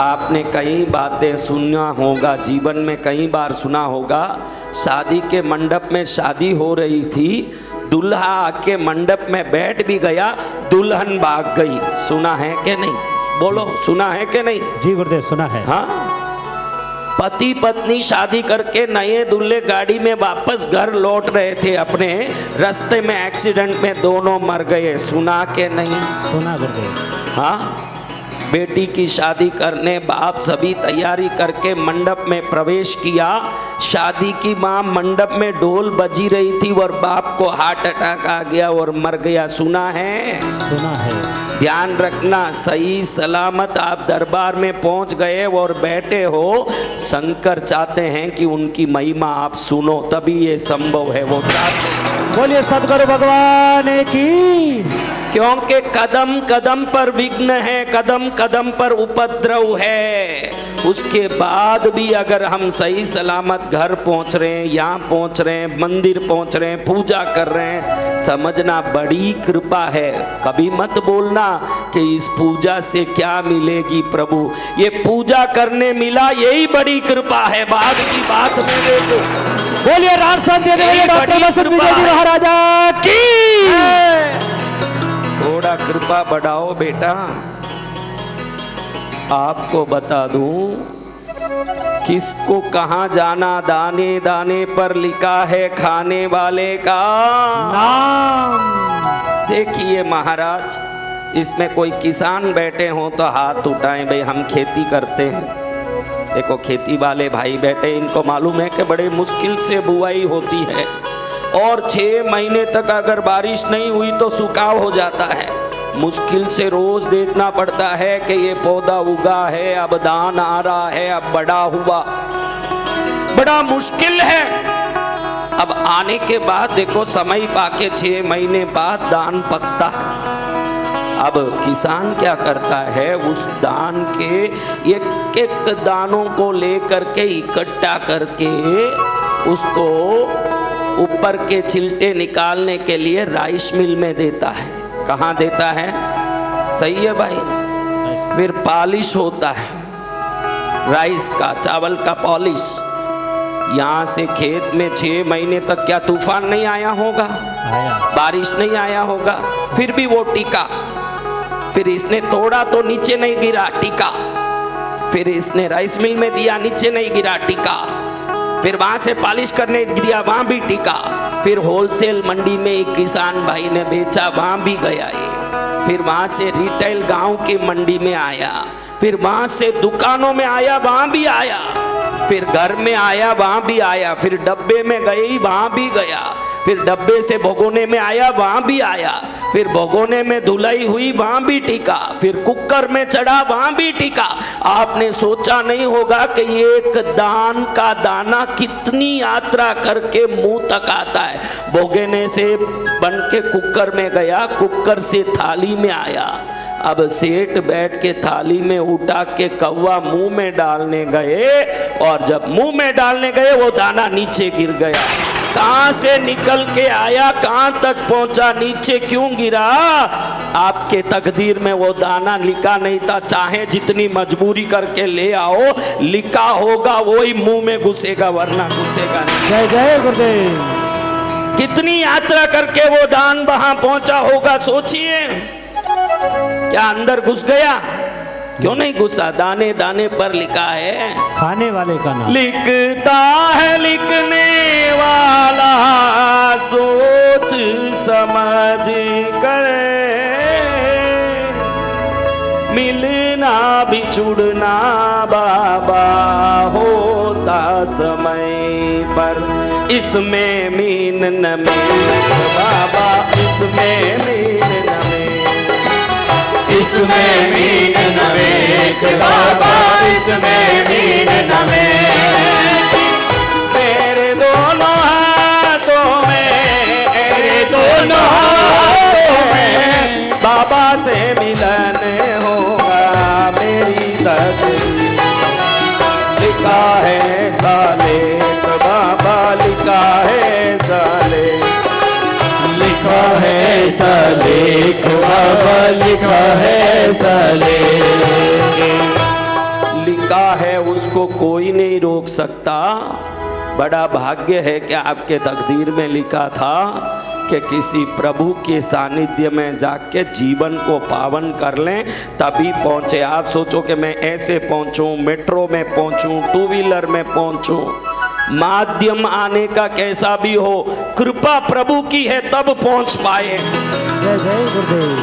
आपने कई बातें सुना होगा, जीवन में कई बार सुना होगा। शादी के मंडप में शादी हो रही थी, दूल्हा आके मंडप में बैठ भी गया, दुल्हन भाग गई। सुना है कि नहीं? बोलो, सुना है कि नहीं? जी गुरुदेव, सुना है। हाँ, पति पत्नी शादी करके नए दूल्हे गाड़ी में वापस घर लौट रहे थे, अपने रास्ते में एक्सीडेंट में दोनों मर गए। सुना के नहीं? सुना गुरुदेव। हाँ, बेटी की शादी करने बाप सभी तैयारी करके मंडप में प्रवेश किया। शादी की माँ मंडप में ढोल बजी रही थी और बाप को हार्ट अटैक आ गया और मर गया। सुना है? सुना है। ध्यान रखना, सही सलामत आप दरबार में पहुंच गए और बैठे हो। शंकर चाहते हैं कि उनकी महिमा आप सुनो, तभी ये संभव है। वो चाहते हैं। बोलिए सद्गुरु भगवान की। क्योंकि कदम कदम पर विघ्न है, कदम कदम पर उपद्रव है। उसके बाद भी अगर हम सही सलामत घर पहुंच रहे हैं, यहाँ पहुंच रहे हैं, मंदिर पहुंच रहे हैं, पूजा कर रहे हैं, समझना बड़ी कृपा है। कभी मत बोलना कि इस पूजा से क्या मिलेगी प्रभु, ये पूजा करने मिला यही बड़ी कृपा है। बाद की बात में देखो। बोलिए राम संत डॉक्टर वसुंत विजय जी महाराजा की। थोड़ा कृपा बढ़ाओ बेटा। आपको बता दूं, किसको कहां जाना, दाने दाने पर लिखा है खाने वाले का नाम। देखिए महाराज, इसमें कोई किसान बैठे हो तो हाथ उठाएं। भाई हम खेती करते हैं। देखो खेती वाले भाई बैठे, इनको मालूम है कि बड़े मुश्किल से बुआई होती है और 6 महीने तक अगर बारिश नहीं हुई तो सुखाव हो जाता है। मुश्किल से रोज देखना पड़ता है कि ये पौधा उगा है, अब दान आ रहा है, अब बड़ा हुआ, बड़ा मुश्किल है। अब आने के बाद देखो समय पाके 6 महीने बाद दान पकता है। अब किसान क्या करता है, उस दान के एक एक दानों को लेकर के इकट्ठा करके उसको ऊपर के छिलटे निकालने के लिए राइस मिल में देता है। कहाँ देता है? सही है भाई। फिर पॉलिश होता है राइस का, चावल का पॉलिश। यहाँ से खेत में 6 महीने तक क्या तूफान नहीं आया होगा, बारिश नहीं आया होगा, फिर भी वो टिका। फिर इसने तोड़ा तो नीचे नहीं गिरा, टिका। फिर इसने राइस मिल में दिया, नीचे नहीं गिरा, टिका। फिर वहां से पॉलिश करने दिया, वहां भी टिका। फिर होलसेल मंडी में एक किसान भाई ने बेचा, वहां भी गया ये। फिर वहां से रिटेल गांव की मंडी में आया, फिर वहां से दुकानों में आया, वहां भी आया। फिर घर में आया, वहां भी आया। फिर डब्बे में गई, वहां भी गया। फिर डब्बे से भगोने में आया, वहां भी आया। फिर भगोने में धुलाई हुई, वहां भी टिका। फिर कुकर में चढ़ा, वहां भी टिका। आपने सोचा नहीं होगा कि एक दान का दाना कितनी यात्रा करके मुंह तक आता है। भगोने से बन के कुकर में गया, कुकर से थाली में आया। अब सेठ बैठ के थाली में उठा के कौवा मुंह में डालने गए, और जब मुंह में डालने गए वो दाना नीचे गिर गया। कहां से निकल के आया, कहां तक पहुंचा, नीचे क्यों गिरा? आपके तकदीर में वो दाना लिखा नहीं था। चाहे जितनी मजबूरी करके ले आओ, लिखा होगा वही मुंह में घुसेगा, वरना घुसेगा नहीं। जय जय गुरुदेव। कितनी यात्रा करके वो दान वहां पहुंचा होगा, सोचिए। क्या अंदर घुस गया? क्यों नहीं घुसा? दाने दाने पर लिखा है खाने वाले का नाम। लिखता है लिखने वाला सोच समझ कर, मिलना बिछुड़ना बाबा होता समय पर। इसमें मीन न मीन बाबा, इसमें मीन न मीन, इसमें मीन न मेघ बाबा, इसमें मीन न मेघ। तेरे दोनों हाथों में, तेरे दोनों हाथों में बाबा से मिलन होगा। मेरी तकदीर लिखा है सालेक बाबा, लिखा है सालेक, लिखा है सलेख बाबा, लिखा है सलेख। लिखा है उसको कोई नहीं रोक सकता। बड़ा भाग्य है कि आपके तकदीर में लिखा था कि किसी प्रभु के सानिध्य में जाके जीवन को पावन कर लें तभी पहुँचे। आप सोचो कि मैं ऐसे पहुँचूँ, मेट्रो में पहुँचूँ, टू व्हीलर में पहुँचूँ, माध्यम आने का कैसा भी हो, कृपा प्रभु की है तब पहुँच पाए। जय जय गुरुदेव।